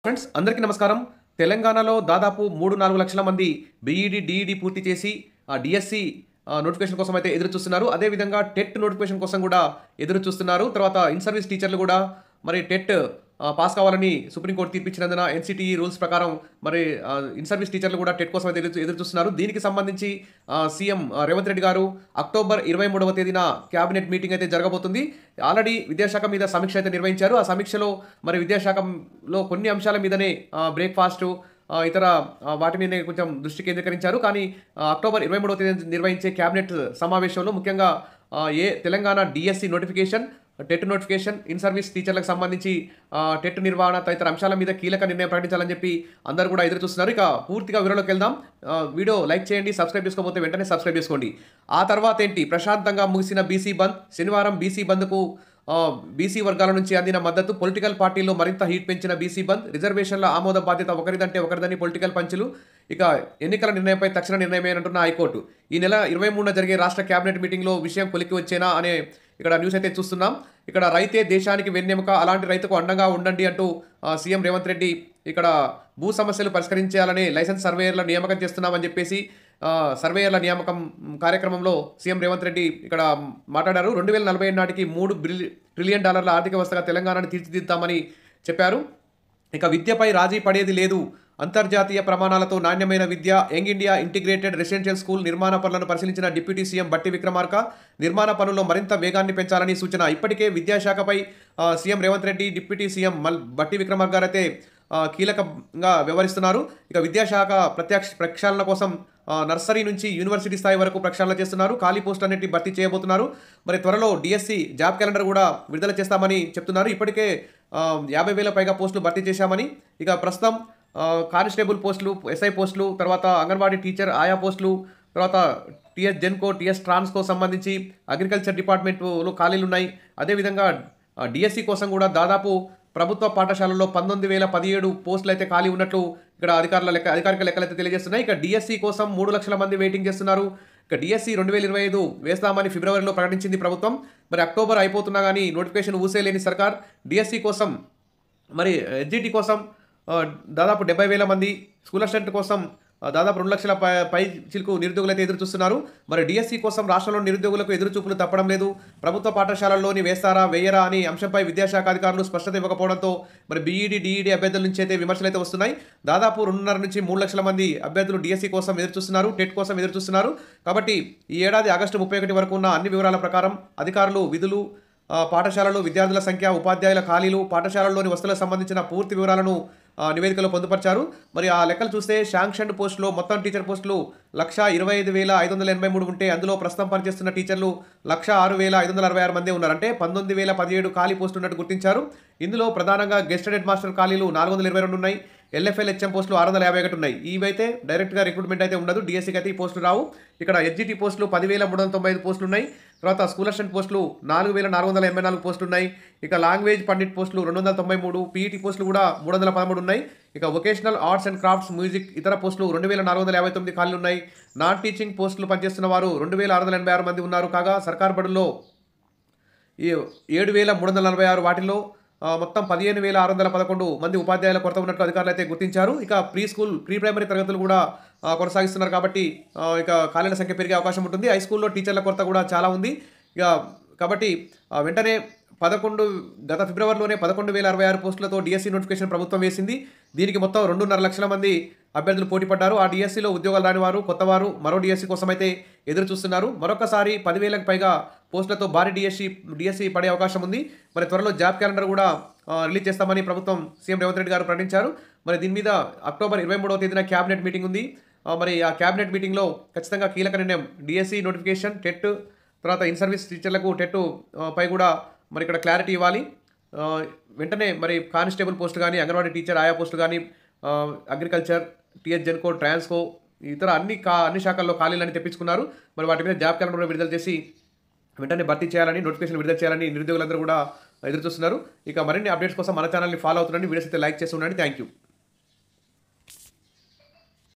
Friends అందరికీ నమస్కారం. తెలంగాణలో దాదాపు 3-4 లక్షల మంది బీఈడీ, డీఈడీ పూర్తి చేసి డిఎస్సి నోటిఫికేషన్ కోసం అయితే ఎదురు చూస్తున్నారు. అదేవిధంగా టెట్ నోటిఫికేషన్ కోసం కూడా ఎదురు చూస్తున్నారు. తర్వాత ఇన్ సర్వీస్ టీచర్లు కూడా మరి టెట్ పాస్ కావాలని సుప్రీంకోర్టు తీర్పిచ్చినందున ఎన్సిటిఈ రూల్స్ ప్రకారం మరి ఇన్ సర్వీస్ టీచర్లు కూడా టెట్ కోసం అయితే ఎదురు చూస్తున్నారు. దీనికి సంబంధించి సీఎం రేవంత్ రెడ్డి గారు అక్టోబర్ 23వ తేదీన క్యాబినెట్ మీటింగ్ అయితే జరగబోతుంది. ఆల్రెడీ విద్యాశాఖ మీద సమీక్ష అయితే నిర్వహించారు. ఆ సమీక్షలో మరి విద్యాశాఖలో కొన్ని అంశాల మీదనే బ్రేక్ఫాస్ట్ ఇతర వాటి మీదనే కొంచెం దృష్టి కేంద్రీకరించారు. కానీ అక్టోబర్ 23వ తేదీ నిర్వహించే క్యాబినెట్ సమావేశంలో ముఖ్యంగా Telangana DSC notification, TET notification, in service టీచర్లకు సంబంధించి టెట్ నిర్వహణ తదితర అంశాల మీద కీలక నిర్ణయం ప్రకటించాలని చెప్పి అందరూ కూడా ఎదురు చూస్తున్నారు. ఇక పూర్తిగా వివరాల్లోకి వెళ్దాం. వీడియో లైక్ చేయండి, సబ్స్క్రైబ్ చేసుకోకపోతే వెంటనే సబ్స్క్రైబ్ చేసుకోండి. ఆ తర్వాత ఏంటి, ప్రశాంతంగా ముగిసిన బీసీ బంద్. శనివారం బీసీ బంద్కు బీసీ వర్గాల నుంచి అందిన మద్దతు. పొలిటికల్ పార్టీల్లో మరింత హీట్ పెంచిన బీసీ బంద్. రిజర్వేషన్ల ఆమోద బాధ్యత ఒకరిదంటే ఒకరిదని పొలిటికల్ పంచులు. ఇక ఎన్నికల నిర్ణయంపై తక్షణ నిర్ణయమేనంటున్న హైకోర్టు. ఈ నెల 23న జరిగే రాష్ట్ర కేబినెట్ మీటింగ్లో విషయం కొలికి వచ్చేనా అనే ఇక్కడ న్యూస్ అయితే చూస్తున్నాం. ఇక్కడ రైతే దేశానికి వెన్నెముక, అలాంటి రైతుకు అండగా ఉండండి అంటూ సీఎం రేవంత్ రెడ్డి ఇక్కడ భూ సమస్యలు పరిష్కరించాలని లైసెన్స్ సర్వేయర్ల నియామకం చేస్తున్నామని చెప్పేసి సర్వేయర్ల నియామకం కార్యక్రమంలో సీఎం రేవంత్ రెడ్డి ఇక్కడ మాట్లాడారు. 2047 నాటికి $3 ట్రిలియన్ ఆర్థిక వ్యవస్థగా తెలంగాణను తీర్చిదిద్దామని చెప్పారు. ఇక విద్యపై రాజీ పడేది లేదు. అంతర్జాతీయ ప్రమాణాలతో నాణ్యమైన విద్య, young India integrated residential school నిర్మాణ పనులను పరిశీలించిన డిప్యూటీ సీఎం బట్టి విక్రమార్క నిర్మాణ పనుల్లో మరింత వేగాన్ని పెంచాలని సూచన. ఇప్పటికే విద్యాశాఖపై CM Revanth Reddy, deputy CM Bhatti Vikramarka గారు అయితే కీలకంగా వ్యవహరిస్తున్నారు. ఇక విద్యాశాఖ ప్రక్షాళన కోసం నర్సరీ నుంచి యూనివర్సిటీ స్థాయి వరకు ప్రక్షాళన చేస్తున్నారు. ఖాళీ పోస్టులన్నింటినీ భర్తీ చేయబోతున్నారు. మరి త్వరలో డిఎస్సి జాబ్ క్యాలెండర్ కూడా విడుదల చేస్తామని చెప్తున్నారు. ఇప్పటికే 50,000 పైగా పోస్టులు భర్తీ చేశామని, ఇక ప్రస్తుతం కానిస్టేబుల్ పోస్టులు, ఎస్ఐ పోస్టులు, తర్వాత అంగన్వాడీ టీచర్ ఆయా పోస్టులు, తర్వాత టీఎస్ జెన్కో, టీఎస్ ట్రాన్స్కో సంబంధించి అగ్రికల్చర్ డిపార్ట్మెంట్లో ఖాళీలు ఉన్నాయి. అదేవిధంగా డిఎస్సి కోసం కూడా దాదాపు ప్రభుత్వ పాఠశాలల్లో 19,017 పోస్టులు అయితే ఖాళీ ఉన్నట్లు ఇక్కడ అధికారిక లెక్కలు అయితే తెలియజేస్తున్నాయి. ఇక డిఎస్సి కోసం 3 లక్షల మంది వెయిటింగ్ చేస్తున్నారు. ఇక డిఎస్సి 2025 వేస్తామని ఫిబ్రవరిలో ప్రకటించింది ప్రభుత్వం. మరి అక్టోబర్ అయిపోతున్నా కానీ నోటిఫికేషన్ ఊసేలేని సర్కార్. డిఎస్సి కోసం మరి ఎస్జిటి కోసం దాదాపు 70,000 మంది, స్కూల్ అసిస్టెంట్ కోసం దాదాపు 2 లక్షల పై చిలుకు నిరుద్యోగులు అయితే ఎదురు చూస్తున్నారు. మరి డిఎస్సి కోసం రాష్ట్రంలో నిరుద్యోగులకు ఎదురు చూపులు తప్పడం లేదు. ప్రభుత్వ పాఠశాలల్లోని వేస్తారా వేయరా అని అంశంపై విద్యాశాఖ అధికారులు స్పష్టత ఇవ్వకపోవడంతో మరి బీఈడీ, డీఈడీ అభ్యర్థుల నుంచి అయితే విమర్శలు అయితే వస్తున్నాయి. దాదాపు 2.5 నుంచి 3 లక్షల మంది అభ్యర్థులు డిఎస్సి కోసం ఎదురు చూస్తున్నారు, టెట్ కోసం ఎదురు చూస్తున్నారు. కాబట్టి ఈ ఏడాది ఆగస్టు 31 వరకు ఉన్న అన్ని వివరాల ప్రకారం అధికారులు విధులు, పాఠశాలలో విద్యార్థుల సంఖ్య, ఉపాధ్యాయుల ఖాళీలు, పాఠశాలల్లోని వసతులకు సంబంధించిన పూర్తి వివరాలను నివేదికలో పొందుపరిచారు. మరి ఆ లెక్కలు చూస్తే శాంక్షన్ పోస్టులో మొత్తం టీచర్ పోస్టులు 125,583 ఉంటే అందులో ప్రస్తుతం పనిచేస్తున్న టీచర్లు 106,566 మంది ఉన్నారు. అంటే 19,017 ఖాళీ పోస్టులు ఉన్నట్టు గుర్తించారు. ఇందులో ప్రధానంగా గెస్టెడ్ హెడ్ మాస్టర్ ఖాళీలు 422 ఉన్నాయి. ఎల్ఎఫ్ఎల్ హెచ్ఎం పోస్టులు 651 ఉన్నాయి. ఇవైతే డైరెక్ట్గా రిక్రూట్మెంట్ అయితే ఉండదు. డిఎస్సికి అయితే ఈ పోస్టులు రావు. ఇక్కడ ఎస్జిటి పోస్టులు 10,395 పోస్టులు ఉన్నాయి. తర్వాత స్కూల్ అసిస్టెంట్ పోస్టులు 4,484 పోస్టులు ఉన్నాయి. ఇక లాంగ్వేజ్ పండిట్ పోస్టులు 293, పీఈటీ పోస్టులు కూడా 313 ఉన్నాయి. ఇక vocational arts and crafts, music ఇతర పోస్టులు 2,459 ఖాళీలు ఉన్నాయి. నాన్ టీచింగ్ పోస్టులు పనిచేస్తున్న వారు 2,686 మంది ఉన్నారు. కాగా సర్కార్ బడుల్లో 7,346 వాటిల్లో మొత్తం 15,611 మంది ఉపాధ్యాయుల కొరత ఉన్నట్లు అధికారులు అయితే గుర్తించారు. ఇక ప్రీ ప్రైమరీ తరగతులు కూడా కొనసాగిస్తున్నారు. కాబట్టి ఇక ఖాళీల సంఖ్య పెరిగే అవకాశం ఉంటుంది. హై స్కూల్లో టీచర్ల కొరత కూడా చాలా ఉంది. ఇక కాబట్టి వెంటనే గత ఫిబ్రవరిలోనే 11,066 పోస్టులతో డిఎస్సి నోటిఫికేషన్ ప్రభుత్వం వేసింది. దీనికి మొత్తం 2.5 లక్షల మంది అభ్యర్థులు పోటీ పడ్డారు. ఆ డిఎస్సిలో ఉద్యోగాలు రాని వారు, కొత్తవారు మరో డిఎస్సి కోసం అయితే ఎదురు చూస్తున్నారు. మరొకసారి 10,000కు పైగా పోస్టులతో భారీ డిఎస్సి పడే అవకాశం ఉంది. మరి త్వరలో జాబ్ క్యాలెండర్ కూడా రిలీజ్ చేస్తామని ప్రభుత్వం సీఎం రేవంత్ రెడ్డి గారు ప్రకటించారు. మరి దీని మీద అక్టోబర్ 23వ తేదీన క్యాబినెట్ మీటింగ్ ఉంది. మరి ఆ క్యాబినెట్ మీటింగ్లో ఖచ్చితంగా కీలక నిర్ణయం డిఎస్సి నోటిఫికేషన్, టెట్, తర్వాత ఇన్ సర్వీస్ టీచర్లకు టెట్ పై కూడా మరి ఇక్కడ క్లారిటీ ఇవ్వాలి. వెంటనే మరి కానిస్టేబుల్ పోస్ట్ కానీ, అంగన్వాడీ టీచర్ ఆయా పోస్టులు కానీ, అగ్రికల్చర్, టీఎస్ జెన్కో, ట్రాన్స్కో ఇతర అన్ని శాఖల్లో ఖాళీలని తెప్పించుకున్నారు. మరి వాటి మీద జాబ్ క్యాలెండర్ విడుదల చేసి వెంటనే భర్తీ చేయాలని, నోటిఫికేషన్ విడుదల చేయాలని నిరుద్యోగులందరూ కూడా ఎదురు చూస్తున్నారు. ఇక మరిన్ని అప్డేట్స్ కోసం మన ఛానల్ని ఫాలో అవుతుండండి. వీడియోస్ అయితే లైక్ చేసి ఉండండి. Thank you.